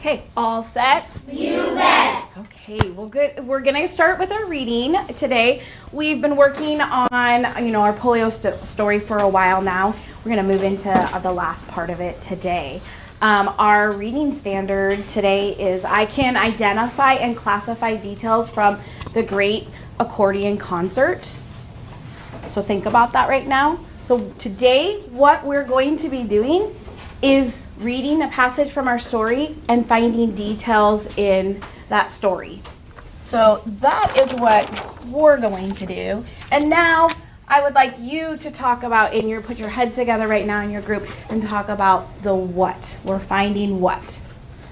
Okay, all set? You bet. Okay, well good. We're gonna start with our reading today. We've been working on, our polio story for a while now. We're gonna move into the last part of it today. Our reading standard today is I can identify and classify details from the Great Accordion Concert. So think about that right now. So today, what we're going to be doing is reading a passage from our story and finding details in that story. So that is what we're going to do. And now I would like you to talk about, put your heads together right now in your group and talk about the what. We're finding what.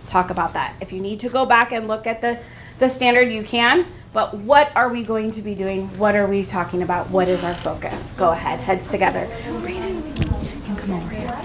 Talk about that. If you need to go back and look at the standard, you can. But what are we going to be doing? What are we talking about? What is our focus? Go ahead, heads together. Brandon, you can come over here.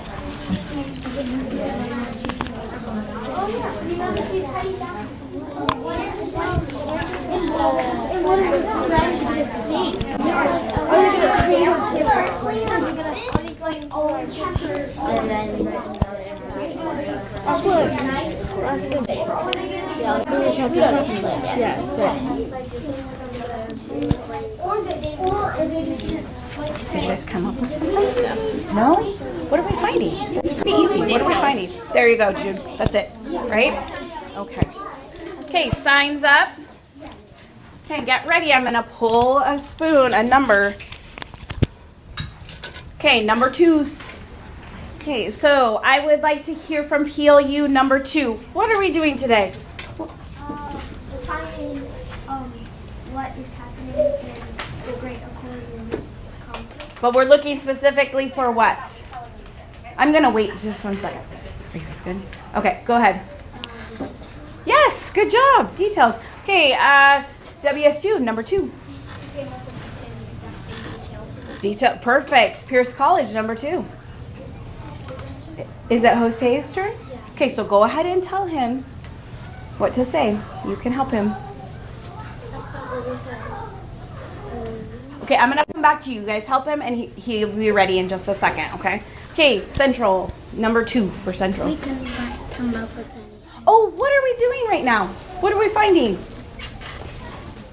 Did you guys come up with something? No? What are we finding? It's pretty easy. What are we finding? There you go, Jude. That's it. Right? Okay. Okay, signs up. Okay, get ready. I'm going to pull a spoon, a number. Okay, number 2s. Okay, so I would like to hear from PLU number 2. What are we doing today? Finding what is happening in the Great Accordion Concert. But we're looking specifically for what? I'm going to wait just 1 second. Are you guys good? Okay, go ahead. Yes, good job. Details. Okay, WSU number 2. Detail. Perfect. Pierce College number 2. Is it Jose's turn? Yeah. Okay, so go ahead and tell him what to say. You can help him. Okay, I'm going to come back to you. You guys help him, and he'll be ready in just a second, okay? Okay, Central, number 2 for Central. We can come up with anything. Oh, what are we doing right now? What are we finding?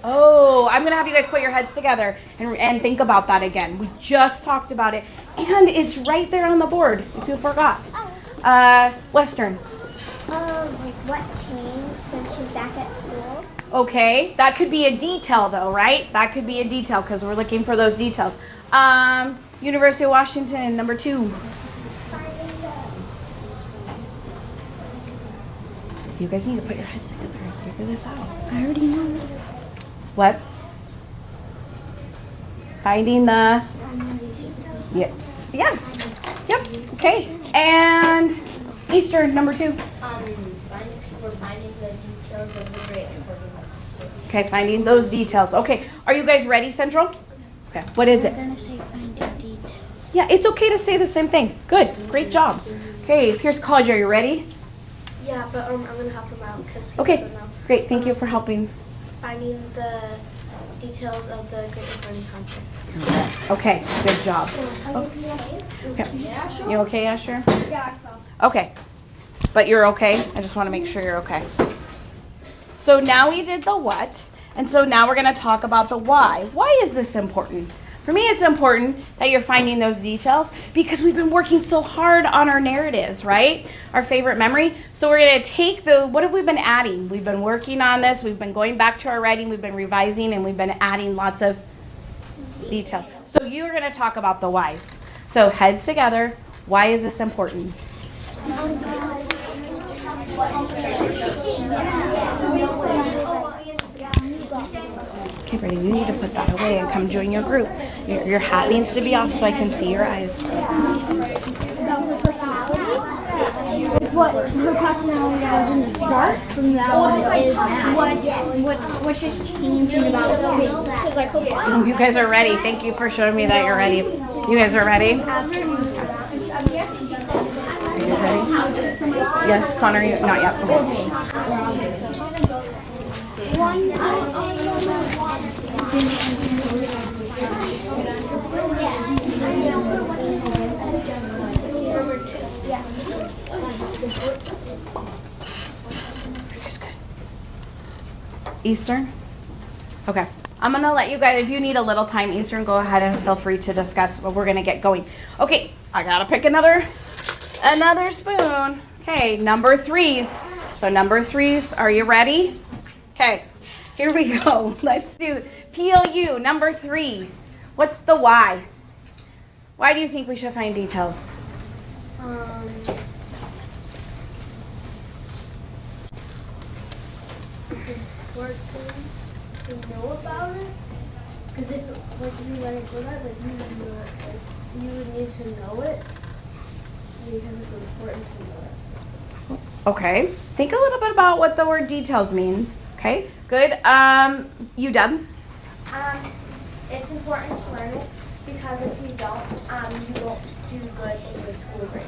Oh, I'm going to have you guys put your heads together and think about that again. We just talked about it, and it's right there on the board, if you forgot. Western. What changed since she's back at school? Okay, that could be a detail though, right? That could be a detail because we're looking for those details. University of Washington, number 2. You guys need to put your heads together and figure this out. I already know. What? Finding the... Yeah. Yeah. Yep. Okay. And Eastern, number 2. We're finding the details of the Great Accordion Concert. Okay, finding those details. Okay, are you guys ready, Central? Okay, what is it? I'm gonna say finding details. Yeah, it's okay to say the same thing. Good, great job. Okay, Pierce College, are you ready? Yeah, but I'm gonna help him out because Okay, great, thank you for helping. Finding the details of the Great Accordion Concert. Okay, good job. Okay. You okay, Asher? Yeah. Okay, but you're okay? I just want to make sure you're okay. So now we did the what, and so now we're going to talk about the why. Why is this important? For me, it's important that you're finding those details because we've been working so hard on our narratives, right? Our favorite memory. So we're going to take what have we been adding? We've been working on this. We've been going back to our writing. We've been revising, and we've been adding lots of detail. So you're going to talk about the whys. So heads together. Why is this important? Okay, Brady, you need to put that away and come join your group. Your hat needs to be off so I can see your eyes. Her personality? What her personality was in the start from now is what's just changing about her. You guys are ready. Thank you for showing me that you're ready. You guys are ready? Are you ready? Yes, Connor, not yet. Eastern? Okay. I'm going to let you guys, if you need a little time, Eastern, go ahead and feel free to discuss, but we're going to get going. Okay, I got to pick another spoon. Okay, number 3s. So number 3s, are you ready? Okay, here we go. Let's do PLU, number 3. What's the why? Why do you think we should find details? Important to know about it. Because if you let it go that, you would need to know it because it's important to know it. Okay, think a little bit about what the word details means. Okay, good. You done? It's important to learn it because if you don't, you won't do good in your school grades.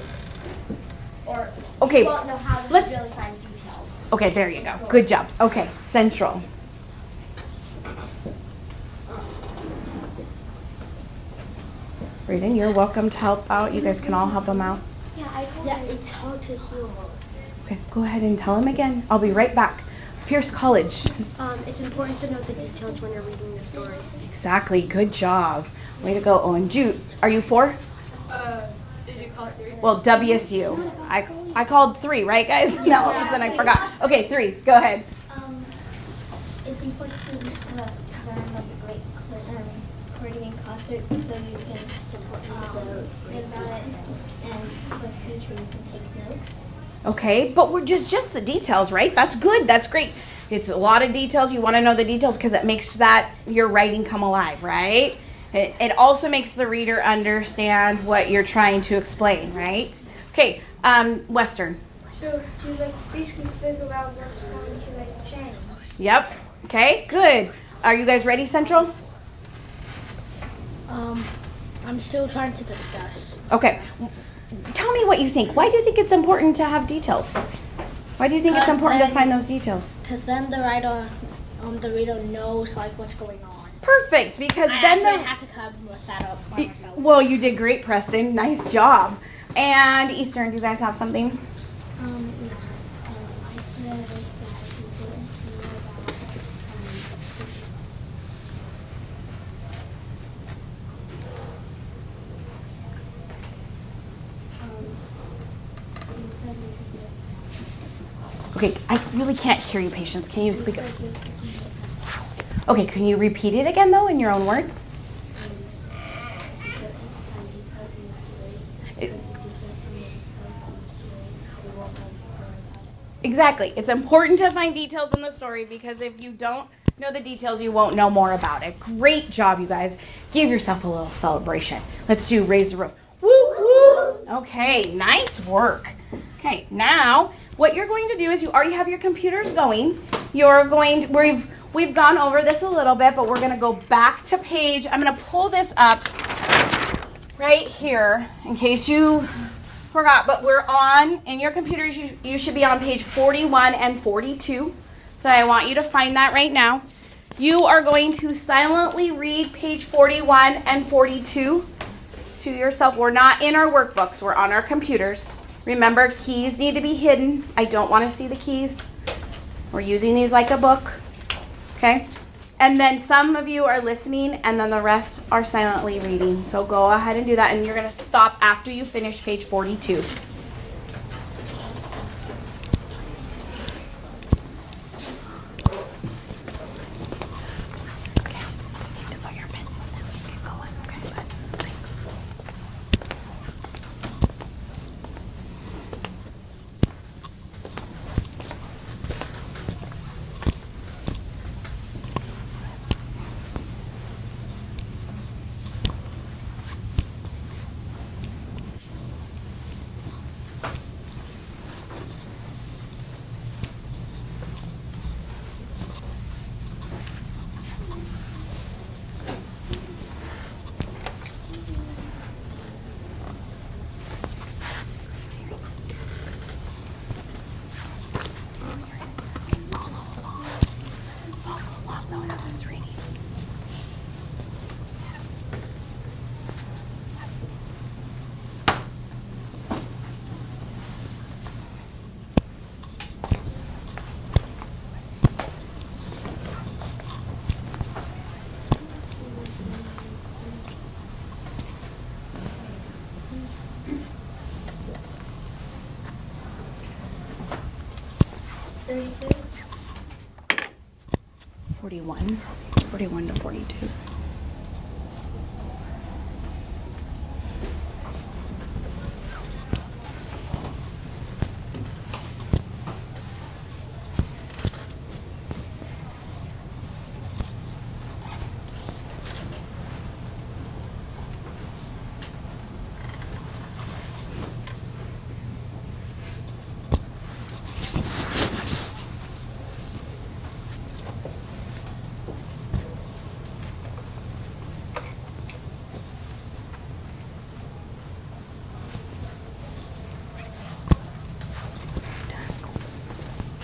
Or Okay, you won't know how to really find details. Okay, there you go. Good job. Okay, Central. Raiden, you're welcome to help out. You guys can all help them out. Yeah, it's hard to hear. Okay, go ahead and tell them again. I'll be right back. Pierce College. It's important to know the details when you're reading the story. Exactly. Good job. Way to go, Owen. Jude, are you 4? Did you call it 3? Well, WSU. I called 3, right, guys? No, then I forgot. Okay, 3s. Go ahead. It's important to learn about the great recording and concerts so you can support learn about it and for the future you can take notes. Okay, but we're just the details, right? That's good. That's great. It's a lot of details. You want to know the details because it makes that your writing come alive, right? It also makes the reader understand what you're trying to explain, right? Okay, Western. So you basically figure out what's going to change. Yep. Okay, good. Are you guys ready, Central? I'm still trying to discuss. Okay. Tell me what you think. Why do you think it's important to have details? Why do you think it's important to find those details? Because then the reader knows like what's going on. Perfect, because I then have to come with that up by myself. Well, you did great, Preston. Nice job. And Eastern, do you guys have something? I said that it's important to know about Okay, I really can't hear you, Patience. Can you speak up? Okay, can you repeat it again, though, in your own words? Exactly. It's important to find details in the story because if you don't know the details, you won't know more about it. Great job, you guys. Give yourself a little celebration. Let's do raise the roof. Woo, woo. Okay, nice work. Okay, now what you're going to do is you already have your computers going. We've gone over this a little bit, but we're going to go back to page. I'm going to pull this up right here in case you forgot, but we're on, in your computer, you should be on page 41 and 42. So I want you to find that right now. You are going to silently read page 41 and 42 to yourself. We're not in our workbooks, we're on our computers. Remember, keys need to be hidden. I don't want to see the keys. We're using these like a book, okay? And then some of you are listening and then the rest are silently reading. So go ahead and do that and you're going to stop after you finish page 42. 41. 41 to 42.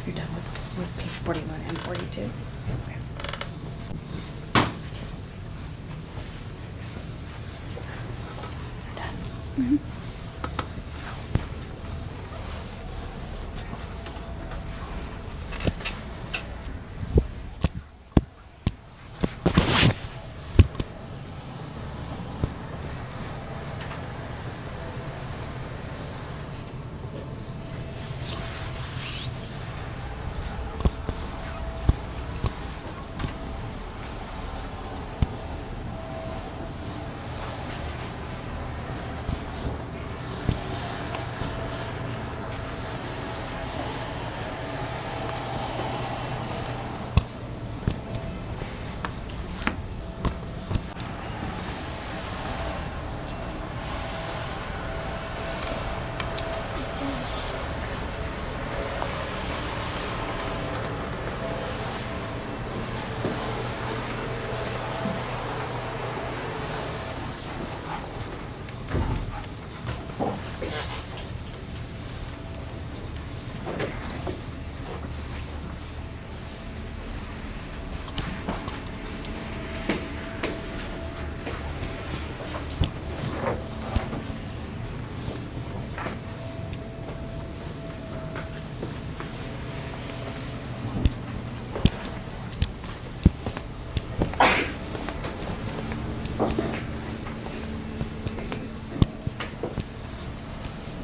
You're done with page 41 and 42? Okay. You're done. Mm-hmm.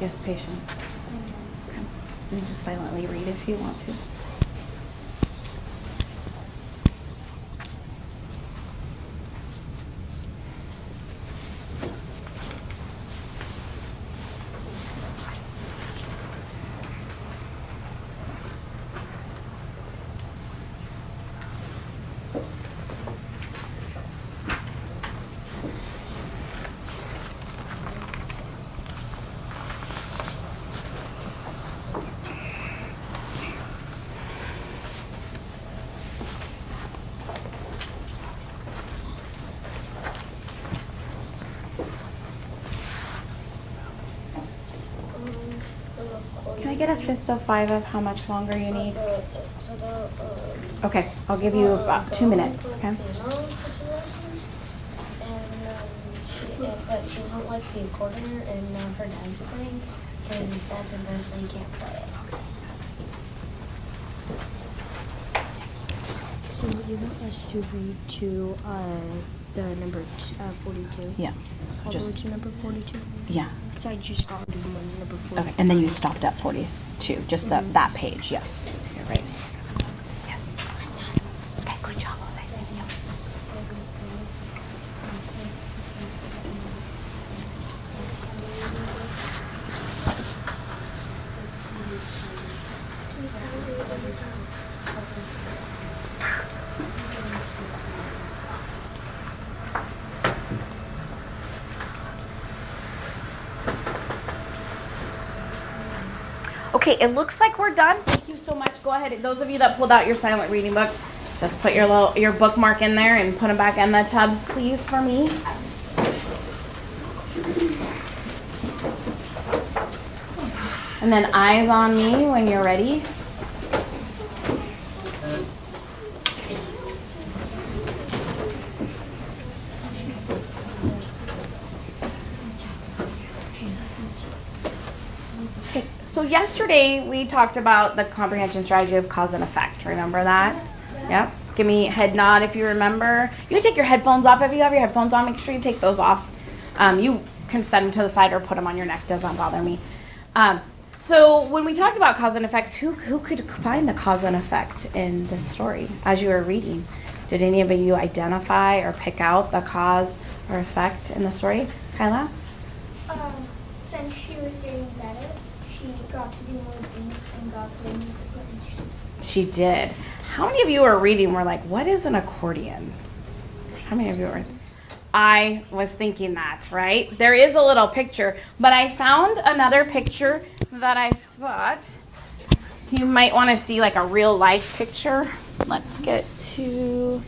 Yes, patience. Okay. You can just silently read if you want to. Can I get a fist of 5 of how much longer you need? Okay, I'll give you about 2 minutes, okay? But she doesn't like the accordion, and her dad's playing, and his dad's embarrassed that he can't play it. So you want us to read to the number 42? Yeah. So all the way to number 42? Yeah. Because I just started doing number 42. Okay, and then you stopped at 42, just that page, yes. You're right. Yes. Okay, good job, Jose. Thank you. Okay, it looks like we're done. Thank you so much. Go ahead. Those of you that pulled out your silent reading book, just put your bookmark in there and put them back in the tubs, please, for me. And then eyes on me when you're ready. Okay, so yesterday we talked about the comprehension strategy of cause and effect. Remember that? Yep. Give me a head nod if you remember. You can take your headphones off. If you have your headphones on, make sure you take those off. You can set them to the side or put them on your neck. Doesn't bother me. So So when we talked about cause and effects, who could find the cause and effect in this story as you were reading? Did any of you identify or pick out the cause or effect in the story? Kyla? Since she was getting better, she got to do more things and got played music instruments. She did. How many of you are reading were like, what is an accordion? How many of you are? I was thinking that, right? There is a little picture, but I found another picture that I thought you might want to see, like a real life picture. Let's get to...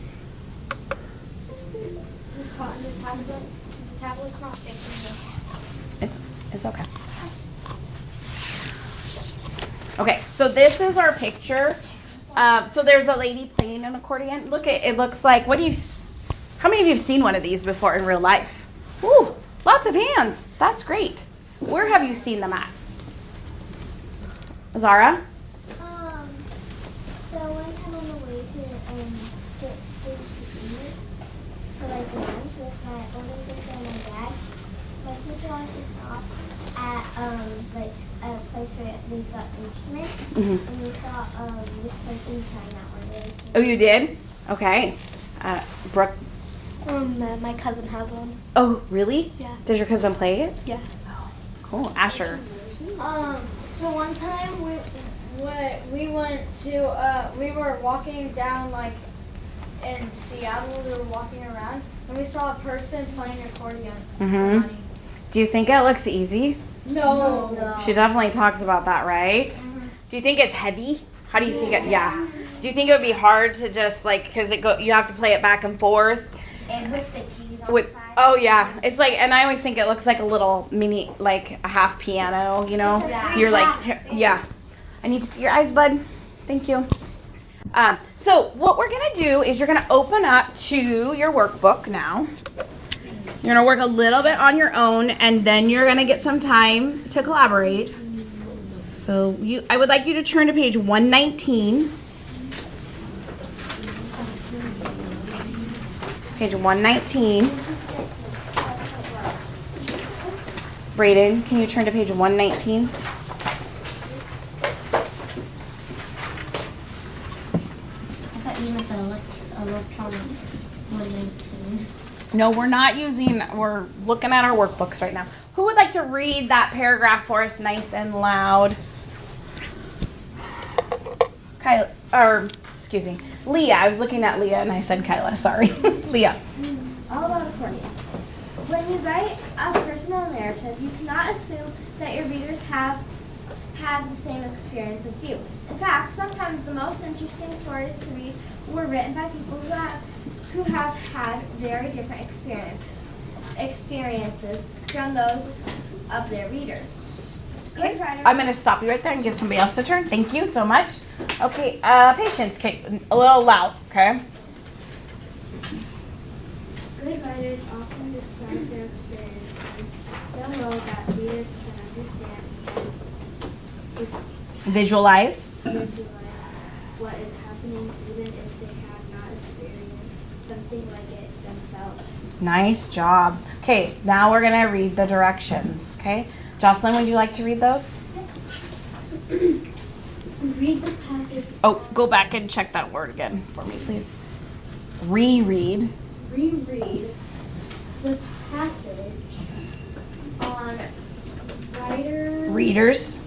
The tablet's not fixing it. It's okay. Okay, so this is our picture. So there's a lady playing an accordion. Look, it looks like, how many of you have seen one of these before in real life? Ooh, lots of hands. That's great. Where have you seen them at? Zara? So one time on the way to get food to eat for like lunch with my older sister and my dad, my sister wants to stop at like a place where they saw instruments, and we saw this person trying out one of those. Oh, you did? Okay. Brooke? My cousin has one. Oh, really? Yeah. Does your cousin play it? Yeah. Oh, cool. Asher? So one time we went to we were walking down like in Seattle. We were walking around and we saw a person playing accordion. Mm-hmm. Do you think it looks easy? No. She definitely talks about that, right? Do you think it's heavy? How do you think it? Yeah. Do you think it would be hard to just like, because you have to play it back and forth? And with the keys on the side. Oh yeah, it's like, and I always think it looks like a little mini, like a half piano, you know? Yeah. You're like, yeah. I need to see your eyes, bud. Thank you. So what we're gonna do is you're gonna open up to your workbook now. You're gonna work a little bit on your own, and then you're gonna get some time to collaborate. So I would like you to turn to page 119. Page 119. Brayden, can you turn to page 119? I thought you meant the electronic 119. No, we're looking at our workbooks right now. Who would like to read that paragraph for us nice and loud? Leah. I was looking at Leah and I said Kyla, sorry. Leah. All about accordion. When you write a personal narrative, you cannot assume that your readers have had the same experience as you. In fact, sometimes the most interesting stories to read were written by people who have had very different experiences from those of their readers. Okay, I'm going to stop you right there and give somebody else the turn. Thank you so much. Okay, Patience, okay, a little loud, okay? Good writers often describe their experiences so well that readers can understand and Visualize. visualize what is happening even if they have not experienced something like it themselves. Nice job. Okay, now we're going to read the directions, okay? Jocelyn, would you like to read those? Read the passage. Oh, go back and check that word again for me, please. Reread. Reread the passage on Readers.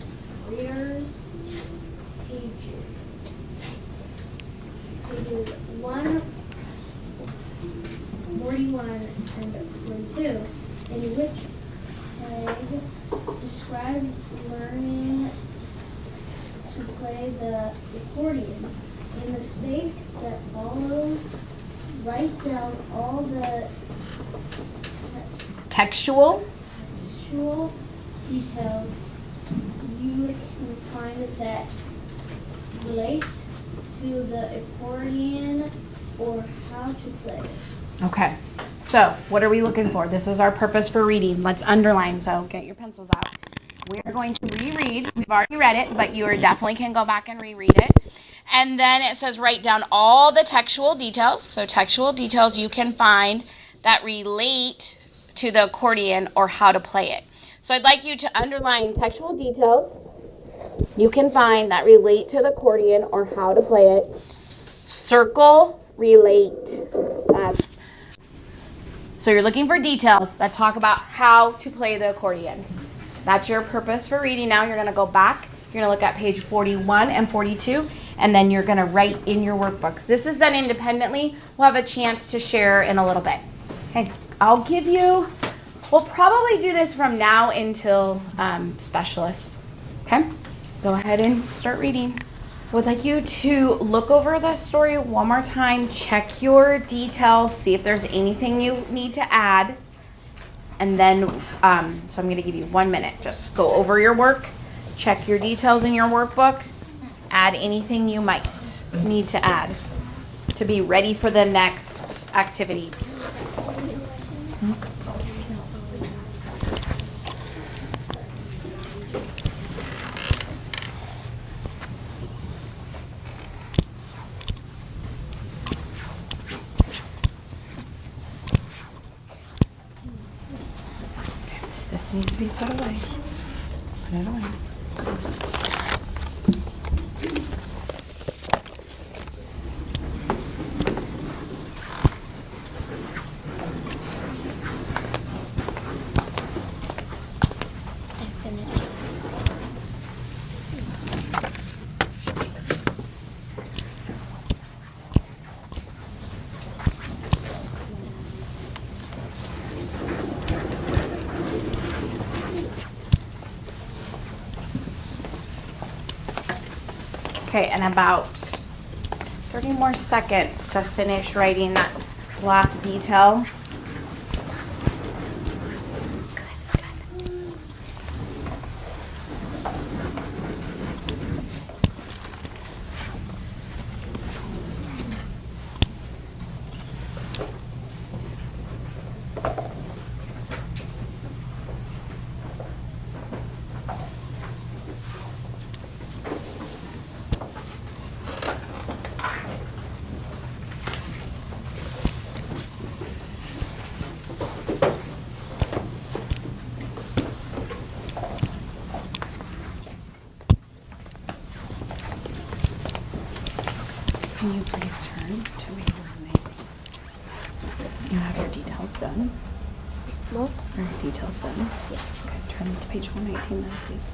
pages 141 and 42, in which Peg describes learning to play the accordion. In the space that follows, write down all the Textual. textual details you can find that relate to the accordion or how to play it. Okay, so what are we looking for? This is our purpose for reading. Let's underline, so get your pencils out. We're going to reread. We've already read it, but you definitely can go back and reread it. And then it says write down all the textual details. So textual details you can find that relate to the accordion or how to play it. So I'd like you to underline textual details you can find that relate to the accordion or how to play it. Circle, relate. So you're looking for details that talk about how to play the accordion. That's your purpose for reading now. You're going to go back. You're going to look at page 41 and 42, and then you're going to write in your workbooks. This is done independently. We'll have a chance to share in a little bit. Okay, we'll probably do this from now until specialists. Okay, go ahead and start reading. I would like you to look over the story one more time, check your details, see if there's anything you need to add. And then, so I'm going to give you 1 minute. Just go over your work, check your details in your workbook, add anything you might need to add to be ready for the next activity. This needs to be put away. Put it away. Okay, and about 30 more seconds to finish writing that last detail. Can you please turn to me? You have your details done? No. Are your details done? Yeah. Okay, turn to page 118 then, please.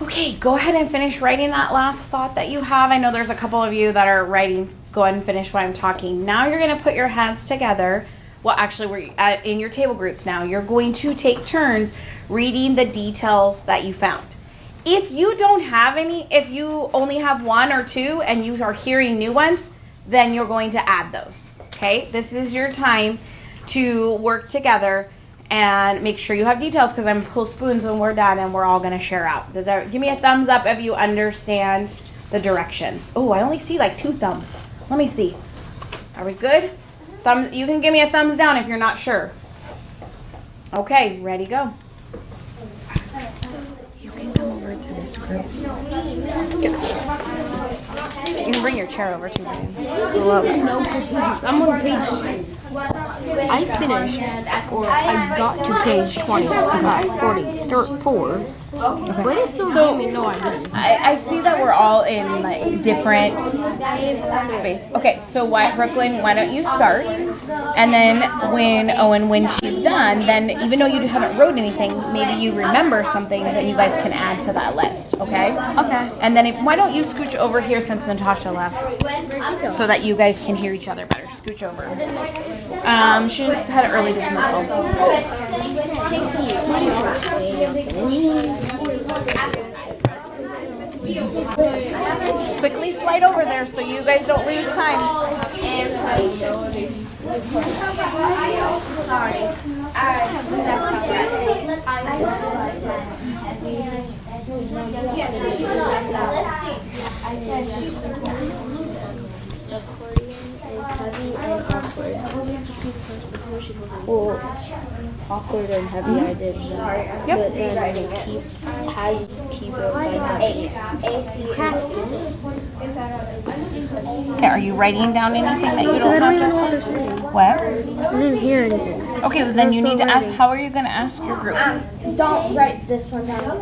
Okay, go ahead and finish writing that last thought that you have. I know there's a couple of you that are writing. Go ahead and finish while I'm talking. Now you're going to put your hands together. Well, actually, we're in your table groups now. You're going to take turns reading the details that you found. If you don't have any, if you only have one or two and you are hearing new ones, then you're going to add those. Okay, this is your time to work together and make sure you have details, because I'm pull spoons when we're done and we're all going to share out. Give me a thumbs up if you understand the directions. Oh, I only see like 2 thumbs. Let me see. Are we good? You can give me a thumbs down if you're not sure. Okay, ready, go. You can come over to this group. You can bring your chair over too. I'm on page 2. I finished, or I got to page 20, 44. But it's still giving me no idea. I see that we're all in like different space. Okay, so Brooklyn, why don't you start? And then when she's done, then even though you haven't wrote anything, maybe you remember some things that you guys can add to that list, okay? Okay. And then why don't you scooch over here since Natasha left, so that you guys can hear each other better. Scooch over. She just had an early dismissal. Quickly slide over there so you guys don't lose time. Well, awkward and heavy, I did that. Yep. But then keep has keyboard by having practice. Okay, are you writing down anything that you don't know, Joseph? What? I didn't hear anything. Okay, well, then you need to ask, how are you going to ask your group? Don't write this one down.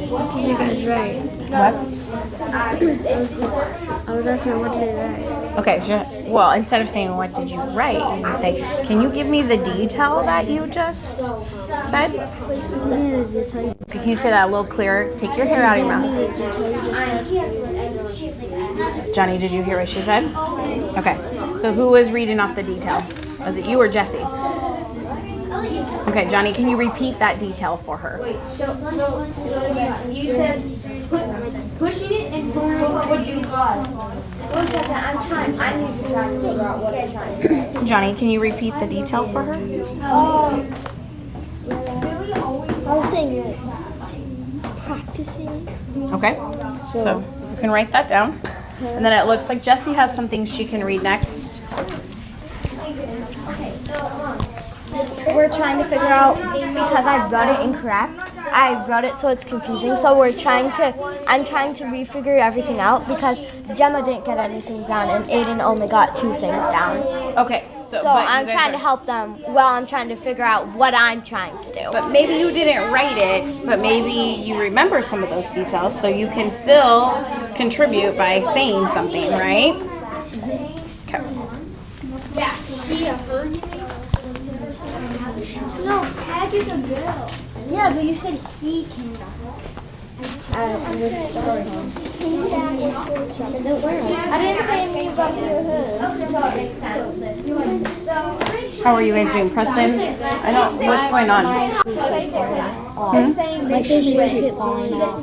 What did you guys write? What? I was asking what did you write? Okay, well, instead of saying what did you write, you can say, can you give me the detail that you just said? Can you say that a little clearer? Take your hair out of your mouth. Johnny, did you hear what she said? Okay, so who was reading off the detail? Was it you or Jesse? Okay, Johnny, can you repeat that detail for her? So you said pushing it and what you got. I need to try to figure out what I'm trying to say. Johnny, can you repeat the detail for her? I was saying practicing. Okay, so you can write that down. And then it looks like Jessie has something she can read next. Okay, so we're trying to figure out, because I wrote it incorrect. I wrote it so it's confusing. So I'm trying to refigure everything out because Gemma didn't get anything down and Aiden only got 2 things down. Okay, So I'm trying to help them while I'm trying to figure out what I'm trying to do. But maybe you didn't write it, but maybe you remember some of those details, so you can still contribute by saying something, right? Okay. No, Tag is a girl. Yeah, but you said he can. I didn't say anything about your hood. How are you guys doing, Preston? What's going on?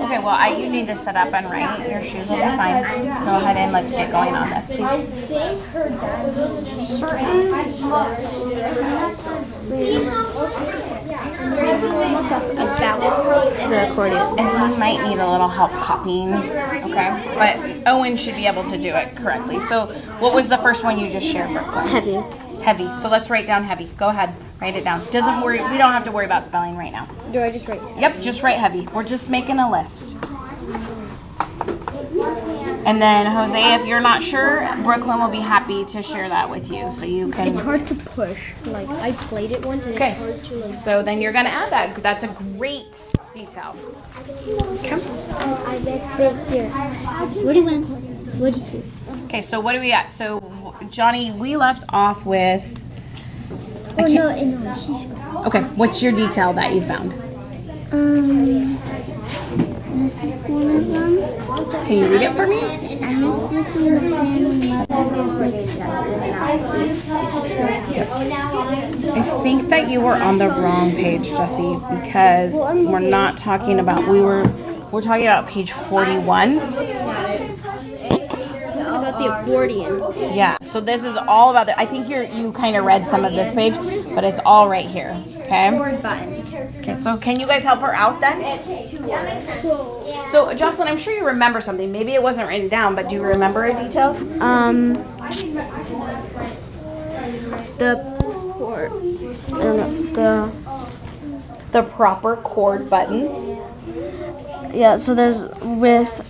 Okay, well, you need to set up and write. Your shoes will be fine. Go ahead and let's get going on this, please. The accordion. And he might need a little help copying, okay? But Owen should be able to do it correctly. So what was the first one you just shared, Brooklyn? Heavy. Heavy. So let's write down heavy. Go ahead, write it down. We don't have to worry about spelling right now. Do I just write? Yep, just write heavy. We're just making a list. And then Jose, if you're not sure, Brooklyn will be happy to share that with you, so you can. It's hard to push. Like I played it once and Okay. it's hard to like. So then you're gonna add that. That's a great detail. Okay. I get right here. What do you want? What do you? Okay. So what do we got? So Johnny, we left off with. Oh no, she's. Okay. What's your detail that you found? This is one of them. Can you read it for me? I miss looking at I think that you were on the wrong page, Jessie, because we're not talking about. We're talking about page 41. About the accordion. Yeah. So this is all about I think you kind of read some of this page, but it's all right here. Okay. Okay. So can you guys help her out then? So Jocelyn, I'm sure you remember something. Maybe it wasn't written down, but do you remember a detail? The proper chord buttons. Yeah, so there's with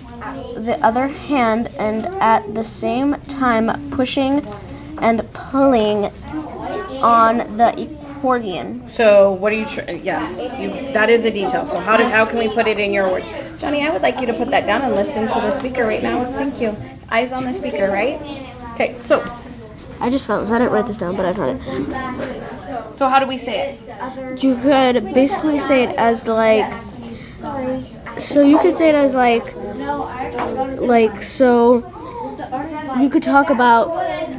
the other hand and at the same time pushing and pulling on the accordion. So what are you? Yes, that is a detail. So how can we put it in your words, Johnny? I would like you to put that down and listen to the speaker right now. Thank you. Eyes on the speaker, right? Okay. So I just found this. I didn't write this down, but I found it. so how do we say it? You could basically say it as like. So you could say it as so. You could talk about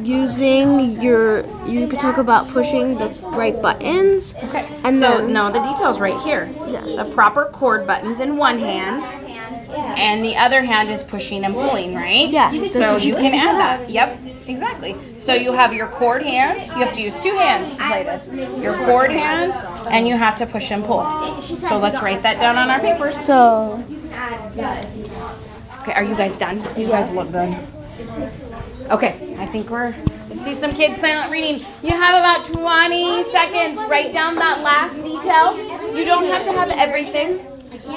you could talk about pushing the right buttons. Okay. And so then, no, the detail's right here. Yeah. The proper chord buttons in one hand, and the other hand is pushing and pulling, right? Yeah. So you can add that. Yep, exactly. So you have your chord hand. You have to use 2 hands to play this. Your chord hand, and you have to push and pull. So let's write that down on our papers. So Okay, are you guys done? You guys look good. Okay, I think we're see some kids silent reading. You have about 20 seconds. Write down that last detail. You don't have to have everything.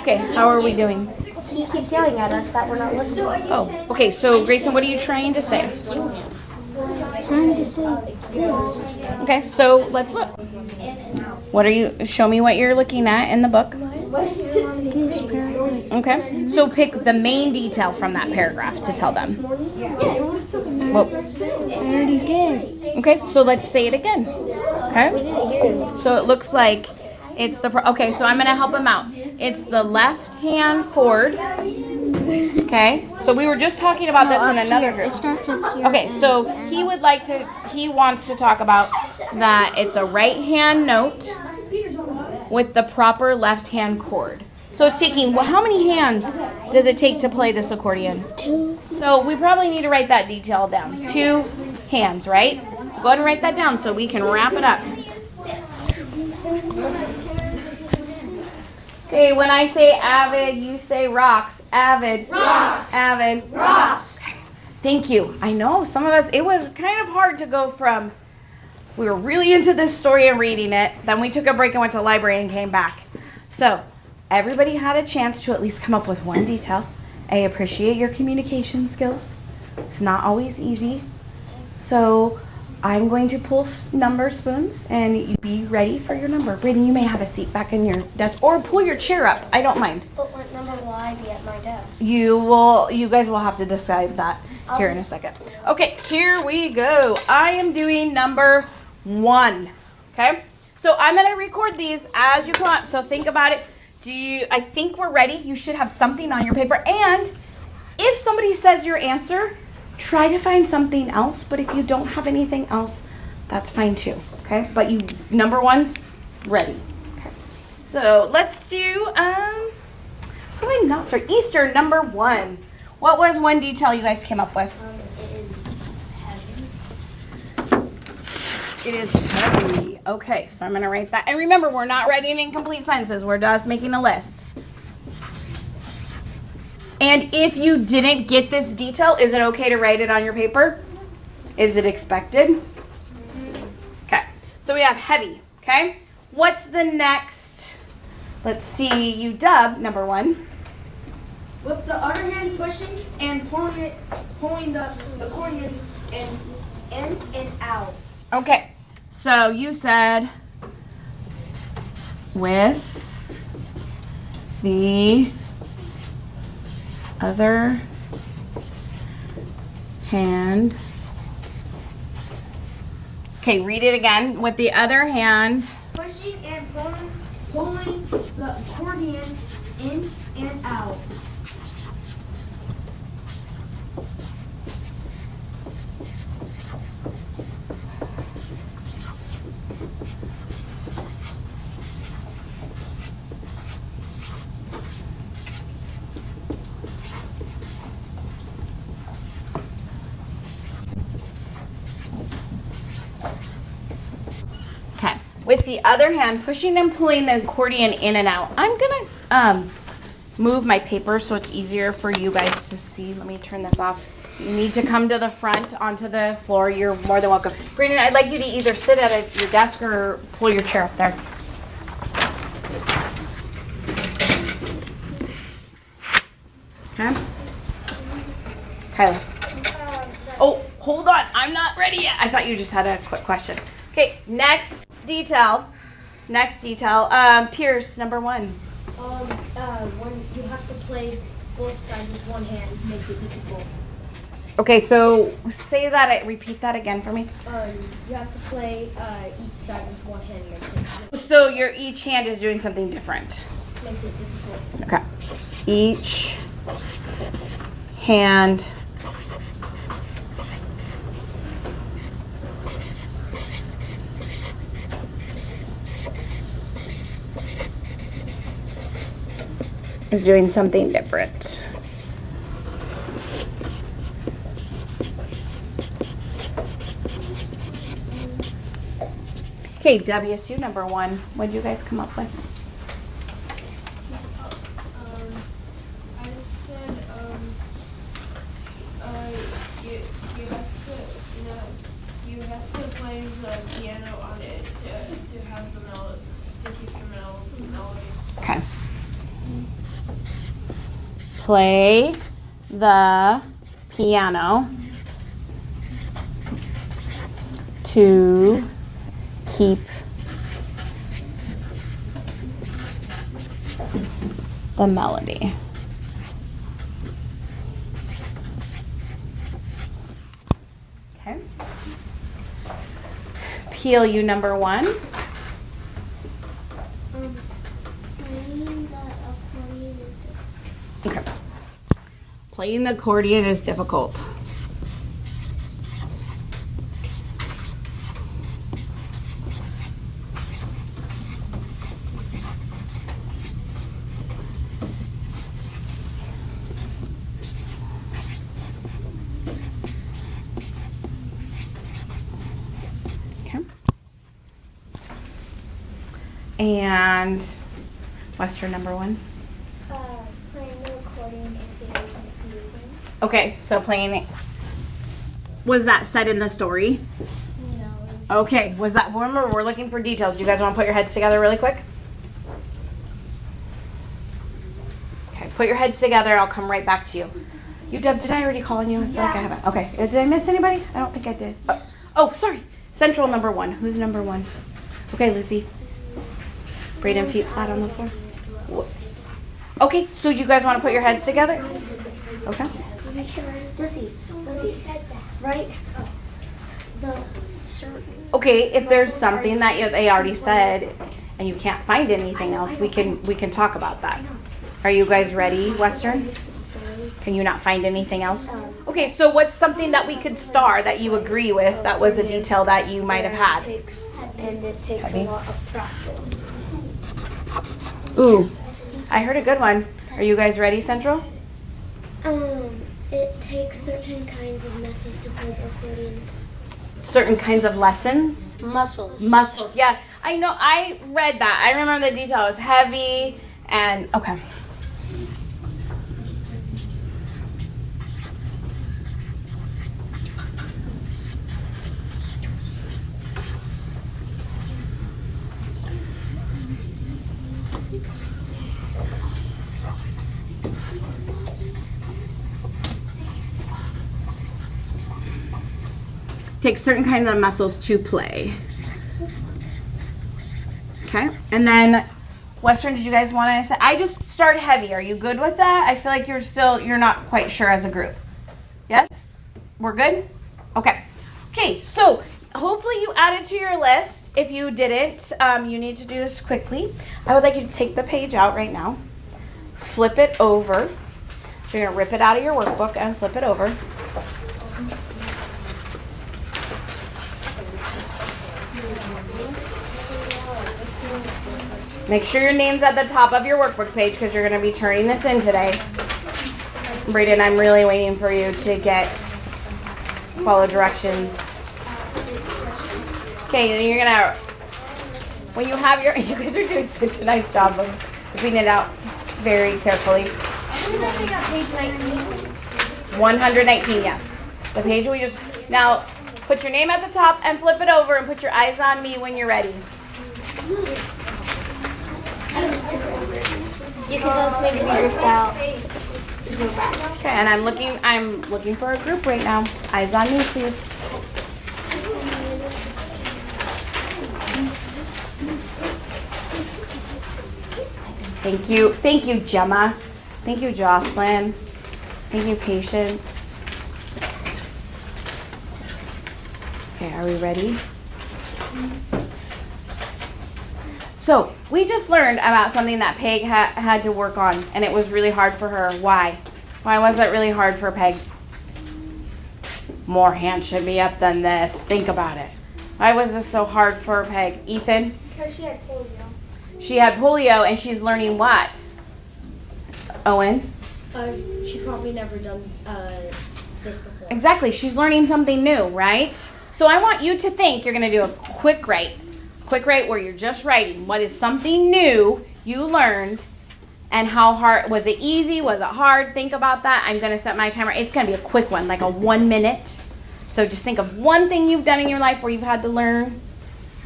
Okay, how are we doing? He keeps yelling at us that we're not listening. Oh, okay, so Grayson, what are you trying to say? Trying to say this. Okay, so let's look. What are you, show me what you're looking at in the book. Okay, so pick the main detail from that paragraph to tell them. Well, I already did. okay, so let's say it again. Okay, so it looks like it's the, okay, so I'm going to help him out. It's the left hand chord. Okay, so we were just talking about this in another group. It starts up here. Okay, so he wants to talk about that it's a right hand note with the proper left hand chord. So it's taking, well, how many hands does it take to play this accordion? 2. So we probably need to write that detail down. 2 hands, right? So go ahead and write that down so we can wrap it up. Okay, when I say avid, you say rocks. Avid. Rocks. Avid. Rocks. Okay. Thank you. I know some of us, it was kind of hard to go from, we were really into this story and reading it. Then we took a break and went to the library and came back. So everybody had a chance to at least come up with one detail. I appreciate your communication skills. It's not always easy. So I'm going to pull number spoons and you be ready for your number. Brayden, you may have a seat back in your desk or pull your chair up. I don't mind. But what number will I be at my desk? You guys will have to decide that here in a second. Okay, here we go. I am doing number 1. Okay? So I'm going to record these as you come up. So think about it. I think we're ready. You should have something on your paper. And if somebody says your answer, try to find something else. But if you don't have anything else, that's fine too. Okay? But number 1's ready. Okay. So let's do, probably not for Easter, number 1. What was one detail you guys came up with? It is heavy. Okay, so I'm going to write that. And remember, we're not writing incomplete sentences. We're just making a list. And if you didn't get this detail, is it okay to write it on your paper? Is it expected? Okay, so we have heavy, okay? What's the next? Let's see, you dub, number 1. With the other hand pushing and pulling the accordion in and out. Okay, so you said with the other hand. Okay, read it again. With the other hand. Pushing and pulling the accordion in and out. Okay. With the other hand, pushing and pulling the accordion in and out. I'm gonna move my paper so it's easier for you guys to see. Let me turn this off. You need to come to the front onto the floor. You're more than welcome. Brandon, I'd like you to either sit at your desk or pull your chair up there. Okay. Kyla. Oh, hold on. I'm not ready yet. I thought you just had a quick question. Okay, next detail. Pierce, number 1. When you have to play both sides with one hand, makes it difficult. Okay, so say that, repeat that again for me. You have to play each side with one hand, makes it So each hand is doing something different. difficult. Okay. Each hand is doing something different. Okay, WSU number 1. What did you guys come up with? I just said, you have to, you playing the piano on it to have the melody, to keep the melody. Okay. Play the piano to keep the melody. Okay. PLU number 1. Playing the accordion is difficult. Okay. Playing the accordion is difficult. Okay. And Western number 1. Playing the accordion is very confusing. Okay, so playing. Was that said in the story? No. Okay, was that, remember, we're looking for details. Do you guys want to put your heads together really quick? Okay, put your heads together. I'll come right back to you. You, Deb, did I already call on you? I feel like I haven't. Okay, did I miss anybody? I don't think I did. Oh, sorry. Central number 1. Who's number 1? Okay, Lizzie. Braden, feet flat on the floor. Okay, so you guys want to put your heads together? Okay. Make sure, Lizzie said that, right? The certain. Okay, if there's something that they already said and you can't find anything else, we can talk about that. Are you guys ready, Western? Can you not find anything else? Okay, so what's something that we could star that you agree with that was a detail that you might have had? And it takes a lot of practice. Ooh, I heard a good one. Are you guys ready, Central? It takes certain kinds of muscles to play the accordion. Certain kinds of lessons? Muscles. Muscles, yeah. I know, I read that. I remember the detail. It was heavy and, okay. Takes certain kinds of muscles to play. Okay, and then Western, did you guys want to say? I just start heavy. Are you good with that? I feel like you're not quite sure as a group. Yes? We're good? Okay. Okay, so hopefully you added to your list. If you didn't, you need to do this quickly. I would like you to take the page out right now. Flip it over. So you're going to rip it out of your workbook and flip it over. Make sure your name's at the top of your workbook page because you're going to be turning this in today. Braden, I'm really waiting for you to follow directions. Okay, then you're going to, when you have you guys are doing such a nice job of whipping it out very carefully. I think I got page 19. 119, yes. The page we just, now put your name at the top and flip it over and put your eyes on me when you're ready. You can tell it's going to be ripped out. Okay, and I'm looking for a group right now. Eyes on me, please. Thank you, Gemma. Thank you, Jocelyn. Thank you, Patience. Okay, are we ready? So we just learned about something that Peg had to work on, and it was really hard for her. Why? Why was it really hard for Peg? More hands should be up than this. Think about it. Why was this so hard for Peg? Ethan? Because she had polio. She had polio, and she's learning what? Owen? She probably never done this before. Exactly. She's learning something new, right? So I want you to think you're going to do a quick write. Quick write where you're just writing what is something new you learned and how hard, was it easy, was it hard? Think about that. I'm going to set my timer. It's going to be a quick one, like a 1 minute. So just think of one thing you've done in your life where you've had to learn.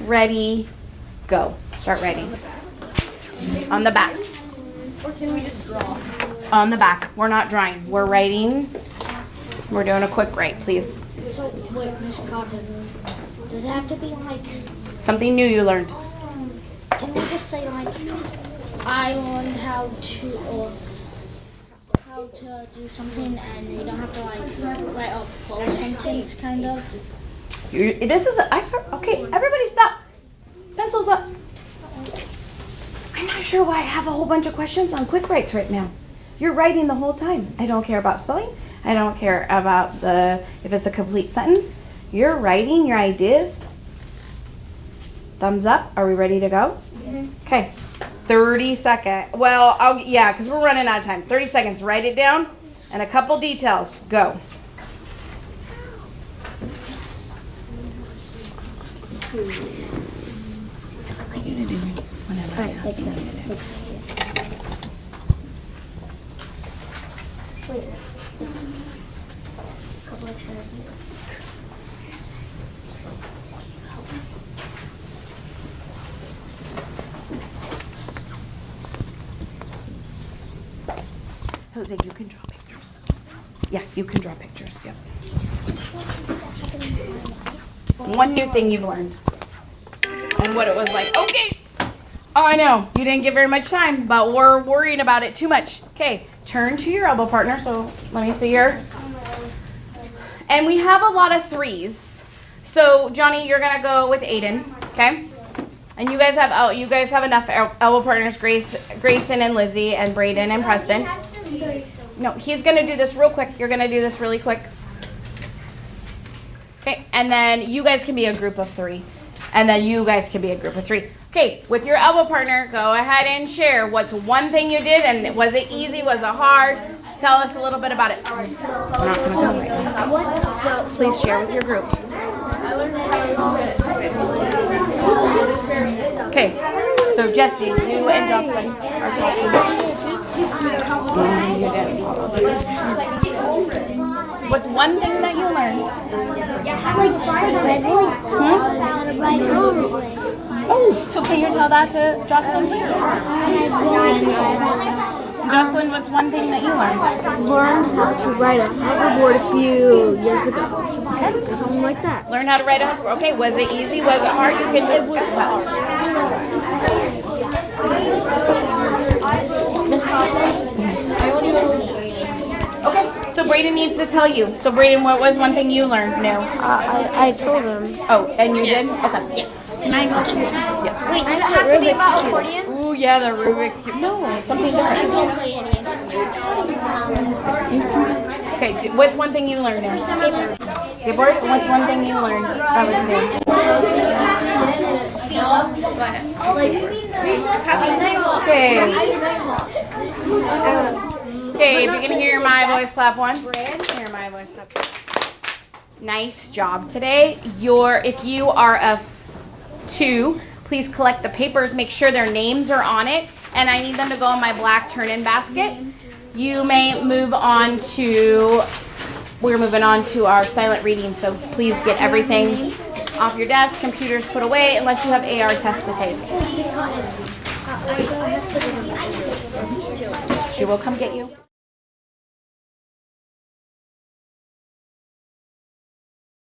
Ready, go. Start writing. On the back. Or can we just draw? On the back. We're not drawing. We're writing. We're doing a quick write, please. So, wait, Miss Cotton, does it have to be like, Something new you learned. can we just say like, I learned how to do something and you don't have to like write a whole sentence kind of? Okay, everybody stop. Pencils up. I'm not sure why I have a whole bunch of questions on quick writes right now. You're writing the whole time. I don't care about spelling. I don't care about if it's a complete sentence. You're writing your ideas. Thumbs up. Are we ready to go? Okay. 30 seconds. Well, because we're running out of time. 30 seconds. Write it down and a couple details. Go. Wait, couple extra. Jose, you can draw pictures. Yeah, you can draw pictures. Yep. One new thing you've learned and what it was like. Okay. Oh, I know. You didn't get very much time, but we're worrying about it too much. Okay, turn to your elbow partner. So let me see here. And we have a lot of threes. So Johnny, you're gonna go with Aiden, okay? And you guys have enough elbow partners, Grayson and Lizzie and Braden and Preston. No, he's gonna do this real quick. You're gonna do this really quick. Okay, and then you guys can be a group of three. And then you guys can be a group of three. Okay, with your elbow partner, go ahead and share what's one thing you did, and was it easy, was it hard? Tell us a little bit about it. We're not gonna tell right now. Please share with your group. Okay, so Jesse, you and Jocelyn are talking. You didn't follow. What's one thing that you learned? Oh, so can you tell that to Jocelyn? Jocelyn, what's one thing that you learned? Learned how to write a hoverboard a few years ago. Okay. Something like that. Learn how to write a hoverboard. Okay, was it easy? Was it hard? You can discuss that. Miss Cotton, Okay, so Braden needs to tell you. So Braden, what was one thing you learned new? I told him. Oh, and you did? Okay. yeah. Can I go to Yes. Wait, does it have to be about accordions? Ooh, yeah, the Rubik's Cube. No, something I different. won't play any of this. Okay, what's one thing you learned new? Skateboards? What's one thing you learned that was new? Okay. Okay, if you can hear my voice, clap once. Hear my voice, clap. Nice job today. If you are a 2, please collect the papers, make sure their names are on it, and I need them to go in my black turn-in basket. You may move on to, we're moving on to our silent reading, so please get everything off your desk, computers put away, unless you have AR tests to take. She will come get you.